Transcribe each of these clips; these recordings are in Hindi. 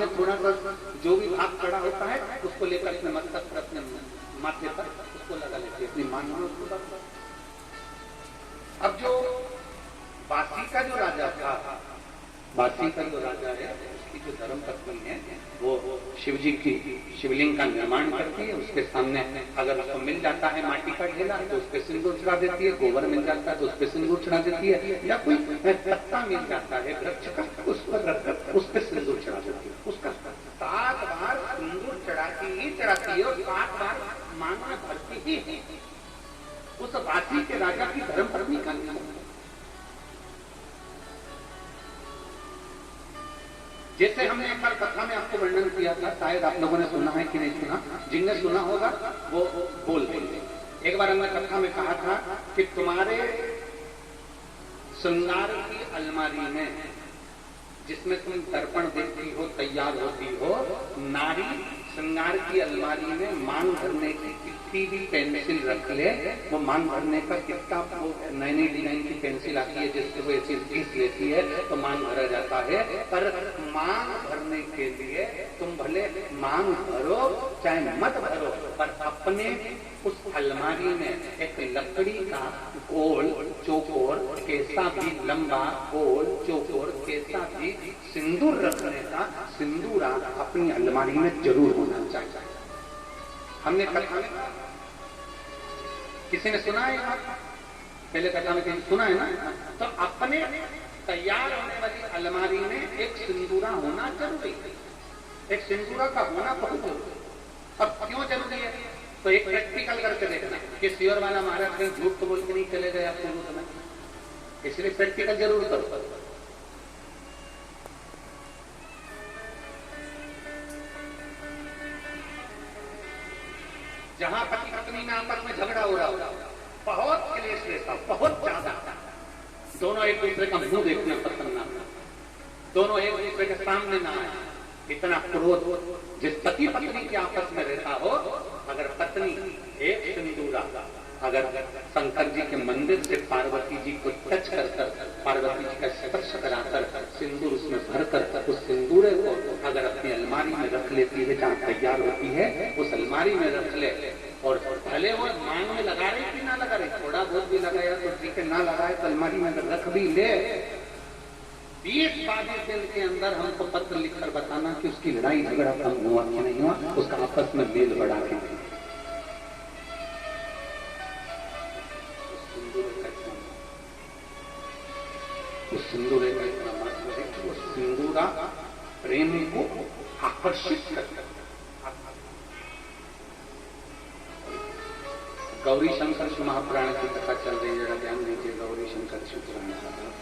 में थोड़ा सा जो भी भाग चढ़ा होता है उसको लेकर अपने मस्तक पर, अपने माथे पर उसको लगा लेती है, अपनी मांग में उसको लगा। अब जो बासी का जो राजा था, बासी का जो राजा है, उसकी जो धर्म पत्नी है वो शिव जी की शिवलिंग का निर्माण करती है। उसके सामने अगर उसको मिल जाता है माटी का ढेला तो उस पर सिंदूर चढ़ा देती है, गोबर मिल जाता है तो उस पर सिंदूर चढ़ा देती है, या कोई पत्ता मिल जाता है वृक्ष का उस पर रखकर उस पर सिंदूर चढ़ा देती है। उसका 7 बार सिंदूर चढ़ाती ही चढ़ाती है और 7 बार मांग में भरती ही है। उस बासी के राजा की धर्म पत्नी का नियम है। जैसे हमने एक बार कथा में आपको वर्णन किया था, शायद आप लोगों ने सुना है कि नहीं सुना, जिनने सुना होगा वो बोल देंगे। एक बार हमने कथा में कहा था कि तुम्हारे श्रृंगार की अलमारी में जिसमें तुम दर्पण देखती हो, तैयार होती हो, नारी श्रृंगार की अलमारी में मांग भरने की कितनी भी पेंसिल रख ले, वो मांग भरने का कितना वो नई नई डिजाइन की पेंसिल आती है जिससे वो ऐसी घीस लेती है तो मांग भरा जाता है। पर मांग भरने के लिए तुम भले मांग भरो चाहे मत भरो, पर अपने उस अलमारी में एक लकड़ी का गोल चौकोर कैसा भी लंबा गोल चौकोर कैसा भी सिंदूर रखने का सिंदूरा अपनी अलमारी में जरूर होना चाहिए। हमने कथा में किसी ने सुना है, पहले कथा में किसी सुना है ना, तो अपने तैयार होने वाली अलमारी में एक सिंदूरा होना जरूरी है। एक सिंदूरा का होना बहुत जरूरी है। अब क्यों जरूरी है तो एक प्रैक्टिकल करके देखना कि सियोर वाला महाराज कहीं झूठ तो बोल के नहीं चले गए आप शुरू समय, इसलिए प्रैक्टिकल जरूर करो। जहां पति पत्नी में आपस में झगड़ा हो रहा हो, बहुत क्लेश रहता, बहुत ज्यादा, दोनों एक दूसरे का मुंह देखना पसंद ना, दोनों एक दूसरे के सामने ना आए, इतना क्रोध जिस पति पत्नी के आपस में रहता हो, अगर पत्नी एक सिंदूरा अगर शंकर जी के मंदिर से पार्वती जी को टच कर पार्वती जी का स्पर्श कराकर सिंदूर उसमें भरकर उस सिंदूरे को अगर अपनी अलमारी में रख लेती है जहाँ तैयार होती है, उस अलमारी में रख ले, और भले वो मांग में लगा रही कि ना लगा रही, थोड़ा बहुत भी लगाया तो ठीक है, ना लगाए तो अलमारी में रख भी ले, 20-22 दिन के अंदर हमको पत्र लिखकर बताना कि उसकी लड़ाई झगड़ा कम हुआ कि नहीं हुआ, उसका आपस में मेल बढ़ा के। उस सिंदूरे का इतना महत्व है कि वो सिंदूरा प्रेमी को आकर्षित करता है। गौरी शंकर शिव महापुराण की कथा चल रही है, जरा ध्यान दीजिए। गौरी शंकर शिव पुराण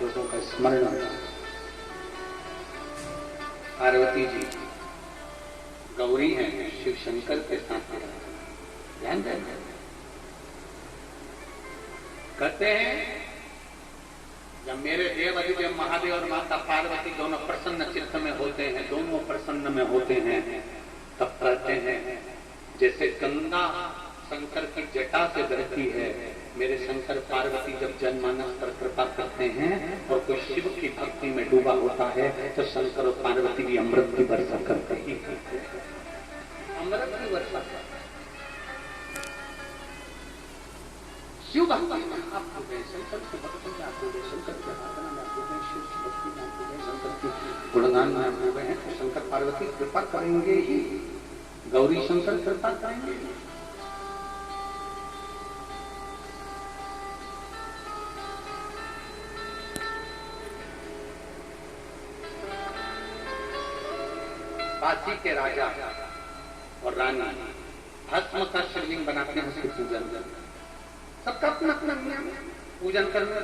दोस्तों का स्मरण, पार्वती जी गौरी हैं, शिव शंकर के साथ ध्यान दें। कहते हैं जब मेरे देव अधिदेव महादेव और माता पार्वती दोनों प्रसन्न चित्त में होते हैं, दोनों प्रसन्न में होते हैं, तब कहते हैं जैसे गंगा शंकर की जटा से बहती है, मेरे शंकर पार्वती जब जनमानस पर कृपा करते हैं और कोई शिव की भक्ति में डूबा होता है तो शंकर और पार्वती भी अमृत की वर्षा करते ही करते हैं, अमृत की वर्षा करते। शिव भक्ति में आप हो गए, शंकर की भक्ति में आप हो गए, शंकर की आराधना में आप हो गए, शिव की भक्ति में आप हो गए, शंकर की गुणगान में आप हो गए हैं, तो शंकर पार्वती कृपा करेंगे ही, गौरी शंकर कृपा करेंगे ही। बासी के राजा और रानी भस्म का शिवलिंग बनाते हैं, उसकी पूजन करते हैं, सबका अपना अपना नियम पूजन करने।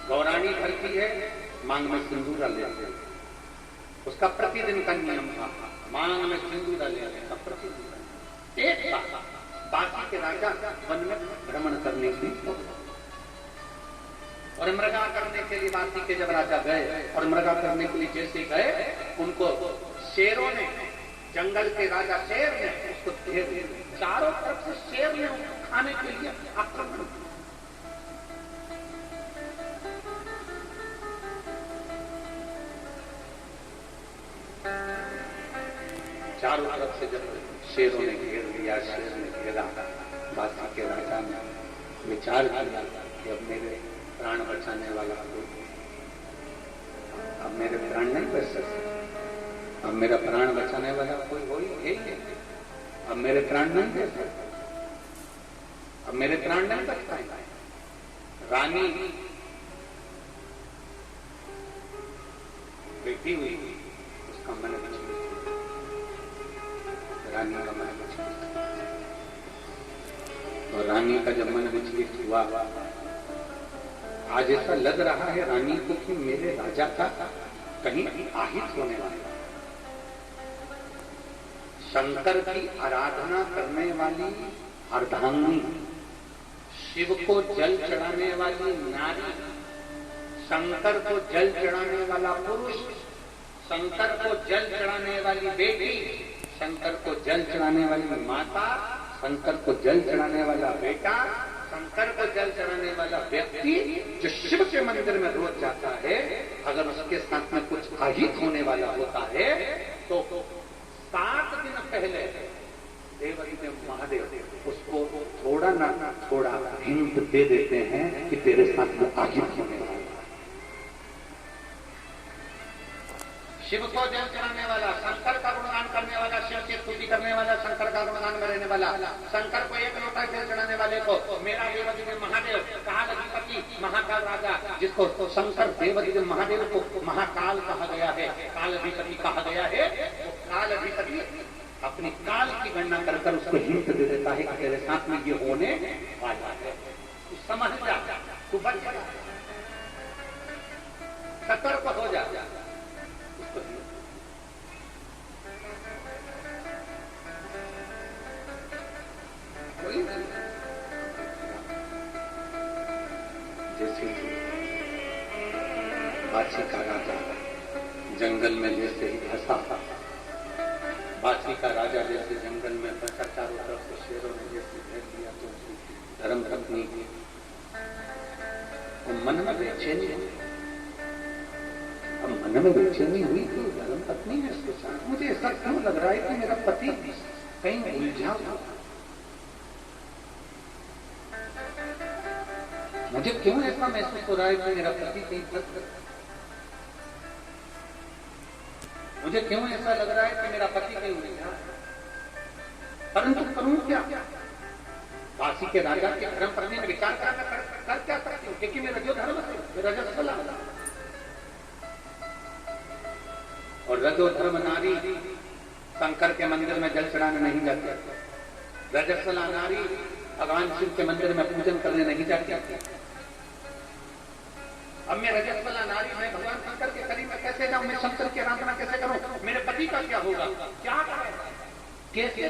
गौरानी भरती है, मांग में सिंदूरा ले आते, उसका प्रतिदिन का नियम था, मांग में सिंदूरा ले आते का प्रतिदिन। एक बासी के राजा वन में भ्रमण करने के लिए और मृगा करने के लिए बासी के जब राजा गए और मृगा करने के लिए जैसे गए, उनको शेरों ने, जंगल के राजा शेर ने उसको घेर लिया, चारों तरफ से शेर ने उसको खाने के लिए आक्रमण किया। चारों तरफ से जब शेरों ने घेर लिया, शेर ने घेरा, बासी के राजा ने विचार किया कि अब मेरे प्राण बचाने वाला कोई, अब मेरे प्राण नहीं बच सकते, अब मेरा प्राण बचाने वाला कोई हो ही नहीं, अब मेरे प्राण नहीं बच सकते, अब मेरे प्राण नहीं बच पाएंगे। रानी बेटी हुई, उसका मन विचलित, रानी का मन विचलित, और रानी का जब मन विचलित हुआ, आज ऐसा लग रहा है रानी को कि मेरे राजा का कहीं आहित होने वाला। शंकर की आराधना करने वाली अर्धांगिनी, शिव को जल चढ़ाने वाली नारी, शंकर को जल चढ़ाने वाला पुरुष, शंकर को जल चढ़ाने वाली बेटी, शंकर को जल चढ़ाने वाली माता, शंकर को जल चढ़ाने वाला बेटा, शंकर को जल चढ़ाने वाला व्यक्ति जो शिव के मंदिर में रोज जाता है, अगर उसके साथ में कुछ अहित होने वाला होता है तो 7 दिन पहले देवादिदेव महादेव उसको थोड़ा ना थोड़ा हिंट दे देते हैं कि तेरे साथ में अहित होने वाला। शिव को जल चढ़ाने वाला, शंकर का गुणगान करने वाला, शिव की स्तुति करने वाला, शंकर का गुणगान में रहने वाला, शंकर को एक लोटा जल चढ़ाने वाले को मेरा देवादिदेव महादेव, काल अधिपति, महाकाल राजा, जिसको शंकर देवादिदेव महादेव को महाकाल कहा गया है, काल अधिपति कहा गया है, काल अधिपति अपनी काल की गणना कर उसको हिंट दे देता है कि तेरे साथ में ये होने वाला है, तू समझ जा, तू बच जा, सतर्क हो जा। जैसे बाछी का राजा जंगल में जैसे ही फंसा, बाछी का राजा जैसे जंगल में फंसा, चारों तरफ से शेरों ने जैसे घेर लिया, तो धर्म पत्नी मन में बेचैनी, अब मन में बेचैनी हुई तो धर्म पत्नी ने उसके साथ, मुझे ऐसा क्यों लग रहा है कि मेरा पति कहीं उलझा हुआ, मुझे क्यों ऐसा महसूस हो रहा है कि मेरा पति कहीं फंस, मुझे क्यों ऐसा लग रहा है कि मेरा पति कहीं उलझा, परंतु करूं क्या? बासी के राजा के धर्म पत्नी में विचार कर क्या सकती हूँ, क्योंकि मेरा जो धर्म है मेरा रजस्वला, और रजो धर्म नारी शंकर के मंदिर में जल चढ़ाने नहीं जाती, रजस्वला नारी भगवान शिव के मंदिर में पूजन करने नहीं जाती। अब मैं रजस्वला नारी, मैं भगवान शंकर के करीब में कैसे जाऊं, मैं शंकर की आराधना कैसे करूं, मेरे पति का क्या होगा, क्या करेगा, कैसे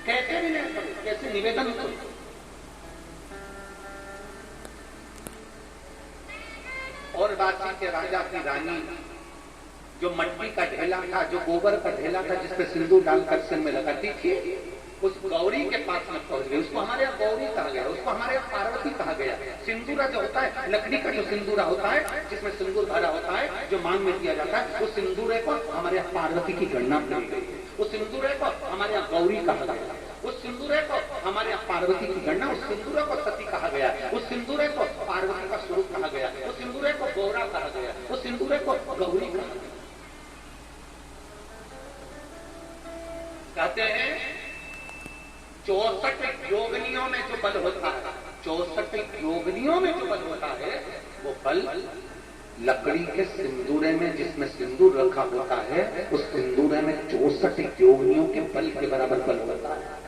कैसे विनय करूं, कैसे निवेदन करूं? और बासी के राजा की रानी जो मट्टी का ढेला था, जो गोबर का ढेला था, जिसपे सिंदूर डालकर सिर में लगाती थी, उस गौरी के पास में पहुंच गई। उसको हमारे यहाँ गौरी कहा गया, उसको हमारे यहाँ पार्वती कहा गया। सिंदूरा जो होता है, लकड़ी का जो सिंदूरा होता है, जिसमें सिंदूर भरा होता है, जो मांग में दिया जाता है, उस सिंदूरे को हमारे यहाँ पार्वती की गणना करी गई। उस सिंदूरे को हमारे यहाँ गौरी कहा गया, उस सिंदूरे को हमारे यहाँ पार्वती की गणना, उस सिंदूरे को सती कहा गया, उस सिंदूरे को पार्वती का स्वरूप कहा गया, उस सिंदूरे को गौरा कहा गया, उस सिंदूरे को गौरी कहा गया। कहते हैं 64 योगिनियों में जो बल होता है, 64 योगिनियों में जो बल होता है, वो बल लकड़ी के सिंदूरे में, जिसमें सिंदूर रखा होता है, उस सिंदूरे में 64 योगिनियों के बल के बराबर बल होता है।